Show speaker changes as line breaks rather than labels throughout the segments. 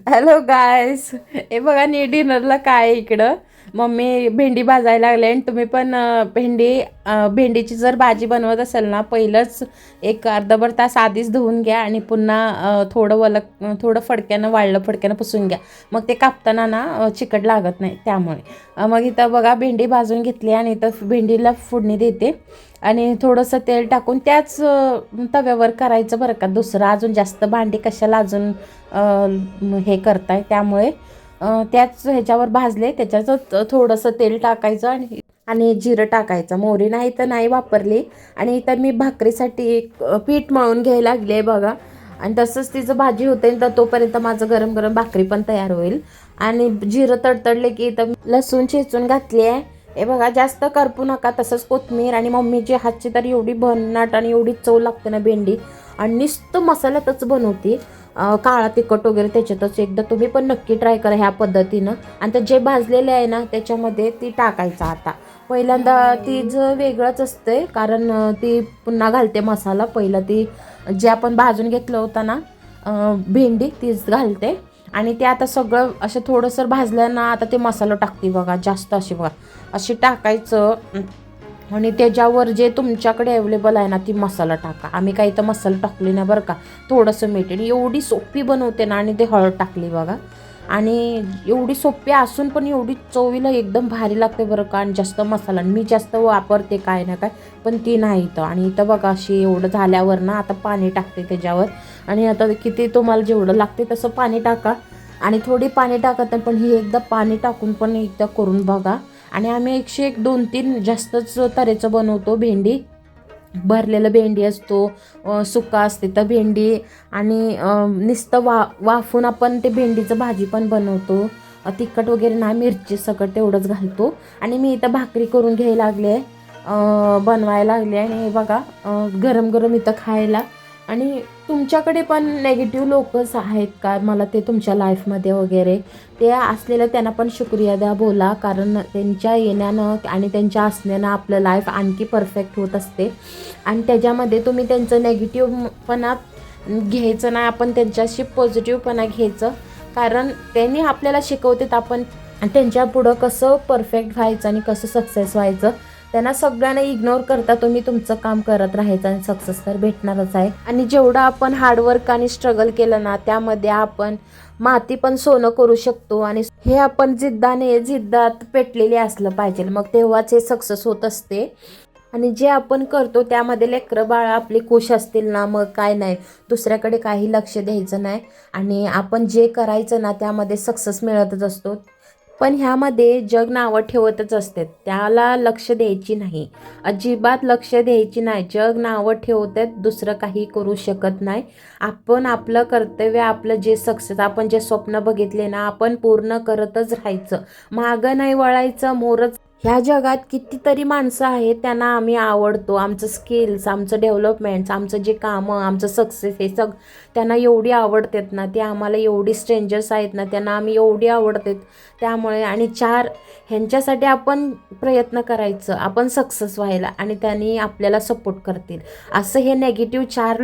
Hello guys, हे बघा नी डिनरला काय आहे इकडं. मम्मी भेंडी भाजायला लागले आणि तुम्ही पण भेंडीची जर भाजी बनवत असाल ना, पहिलंच एक अर्धाभर तास आधीच धुवून घ्या आणि पुन्हा थोडं फडक्यानं वाळलं फडक्यानं पुसून घ्या. मग ते कापताना ना चिकट लागत नाही. त्यामुळे मग इथं बघा भेंडी भाजून घेतली आणि इथं भेंडीला फोडणी देते आणि थोडंसं तेल टाकून त्याच तव्यावर करायचं बरं का. दुसरं अजून जास्त भांडी कशाला अजून हे करताय. त्यामुळे त्याच ह्याच्यावर भाजले, त्याच्यात थोडंसं तेल टाकायचं आणि जिरं टाकायचं. मोहरी नाही तर नाही वापरली. आणि इथं मी भाकरीसाठी एक पीठ मळून घ्यायला लागले आहे बघा. आणि तसंच तिचं भाजी होते तर तोपर्यंत माझं गरम गरम भाकरी पण तयार होईल. आणि जिरं तडतडले की इथं लसूण चेचून घातली आहे. हे बघा, जास्त करपू नका. तसंच कोथिंबीर आणि मम्मीची हातची तर एवढी भन्नाट आणि एवढी चव लागते ना भेंडी. आणि नुसतं मसाल्यातच बनवते, काळा तिखट वगैरे त्याच्यातच. एकदा तुम्ही पण नक्की ट्राय करा ह्या पद्धतीनं. आणि ते जे भाजलेले आहे ना त्याच्यामध्ये ती टाकायचं. आता पहिल्यांदा तिचं वेगळंच असतंय, कारण ती पुन्हा घालते मसाला. पहिला ती जे आपण भाजून घेतलं होतं ना भेंडी तीच घालते. आणि ते आता सगळं असं थोडंसं भाजलं ना, आता ते मसाला टाकते बघा. जास्त अशी बघा अशी टाकायचं. आणि त्याच्यावर जे तुमच्याकडे अवेलेबल आहे ना ती मसाला टाका. आम्ही काही तर मसाला टाकली नाही बरं का. थोडंसं मीठ. आणि एवढी सोपी बनवते ना. आणि ते हळद टाकली बघा. आणि एवढी सोपी असून पण एवढी चवीला एकदम भारी लागते बरं का. आणि जास्त मसाला मी जास्त वापरते काय ना काय, पण ती नाही इथं. आणि इथं बघा अशी एवढं झाल्यावर ना आता पाणी टाकते त्याच्यावर. आणि आता किती तुम्हाला जेवढं लागते तसं पाणी टाका. आणि थोडी पाणी टाकत पण ही एकदा पाणी टाकून पण एकदा करून बघा. आणि आम्ही 101 2-3 जास्तच तऱ्हेचं बनवतो. भेंडी भरलेलं भेंडी असतो, सुका असते तर भेंडी. आणि नुसतं वाफून आपण ते भेंडीचं भाजी पण बनवतो. तिखट वगैरे नाही, मिरची सगळं तेवढंच घालतो. आणि मी इथं भाकरी करून घ्यायला लागले, बनवायला लागले. आणि हे बघा गरम गरम इथं खायला. आणि तुमच्याकडे पण नेगेटिव्ह लोकच आहेत का, मला ते तुमच्या लाईफमध्ये वगैरे ते असलेलं त्यांना पण शुक्रिया द्या, बोला. कारण त्यांच्या येण्यानं आणि त्यांच्या असण्यानं आपलं लाईफ आणखी परफेक्ट होत असते. आणि त्याच्यामध्ये तुम्ही त्यांचं नेगेटिव्हपणा घ्यायचं नाही, आपण त्यांच्याशी पॉझिटिव्हपणा घ्यायचं. कारण त्यांनी आपल्याला शिकवतात आपण त्यांच्या पुढं कसं परफेक्ट व्हायचं आणि कसं सक्सेस व्हायचं. त्यांना सगळ्यांना इग्नोर करता तुम्ही तुमचं काम करत राहायचं आणि सक्सेस तर भेटणारच आहे. आणि जेवढं आपण हार्डवर्क आणि स्ट्रगल केलं ना त्यामध्ये आपण माती पण सोनं करू शकतो. आणि हे आपण जिद्दात पेटलेले असलं पाहिजे, मग तेव्हाच हे सक्सेस होत असते. आणि जे आपण करतो त्यामध्ये लेकरं बाळा आपली खुश असतील ना, मग काय नाही, दुसऱ्याकडे काही लक्ष द्यायचं नाही. आणि आपण जे करायचं ना त्यामध्ये सक्सेस मिळतच असतो. पण ह्यामध्ये जग नावं ठेवतच असते, त्याला लक्ष द्यायची नाही, अजिबात लक्ष द्यायची नाही. जग नावं ठेवतात, दुसरं काही करू शकत नाही. आपण आपलं कर्तव्य, आपलं जे सक्सेस, आपण जे स्वप्न बघितले ना आपण पूर्ण करतच राहायचं, मागं नाही वळायचं. मोरच ह्या जगात कितीतरी माणसं आहेत त्यांना आम्ही आवडतो. आमचं स्किल्स, आमचं डेव्हलपमेंट्स, आमचं जे कामं, आमचं सक्सेस हे त्यांना एवढी आवडतात ना. ते आम्हाला एवढी स्ट्रेंजर्स आहेत ना त्यांना आम्ही एवढी आवडतात. त्यामुळे आणि ह्यांच्यासाठी आपण प्रयत्न करायचं, आपण सक्सेस व्हायला, आणि त्यांनी आपल्याला सपोर्ट करतील. असं हे नेगेटिव्ह चार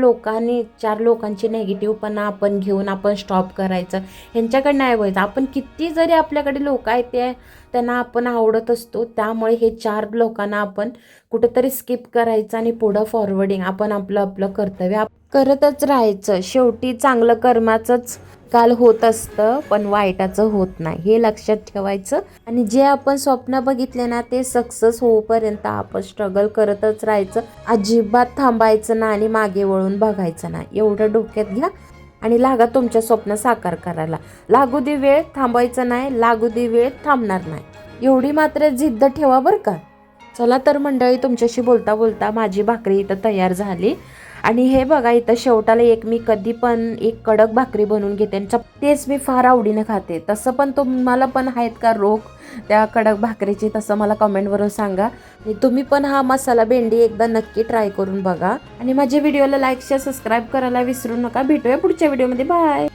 लोकांची नेगेटिव्हपणा आपण घेऊन आपण स्टॉप करायचं. ह्यांच्याकडे नाही व्हायचं. आपण किती जरी आपल्याकडे लोक आहेत त्यांना आपण आवडत असतो. त्यामुळे हे 4 लोकांना आपण कुठेतरी स्किप करायचं आणि पुढं फॉरवर्डिंग आपण आपलं कर्तव्य करतच राहायचं. शेवटी चांगलं कर्माचंच काल होत असतं, पण वाईटाचं होत नाही, हे लक्षात ठेवायचं. आणि जे आपण स्वप्न बघितले ना ते सक्सेस होऊपर्यंत आपण स्ट्रगल करतच राहायचं. अजिबात थांबायचं ना आणि मागे वळून बघायचं नाही, एवढं डोक्यात घ्या. आणि लागा तुमच्या स्वप्न साकार करायला. लागू दे वेळ, थांबायचं नाही. लागू दे वेळ, थांबणार नाही. एवढी मात्र जिद्द ठेवा बरं का. चला तर मंडळी, तुमच्याशी बोलता बोलता माझी भाकरी इथं तयार झाली. आणि हे बघा इथं शेवटाला मी कधी पण एक कडक भाकरी बनवून घेते आणि तेच मी फार आवडीने खाते. तसं पण तुम्हाला पण आहेत का रोग त्या कडक भाकरीची, तसं मला कमेंटवरून सांगा. आणि तुम्ही पण हा मसाला भेंडी एकदा नक्की ट्राय करून बघा. आणि माझ्या व्हिडिओला लाईक शेअर सबस्क्राईब करायला विसरू नका. भेटूया पुढच्या व्हिडिओमध्ये. बाय.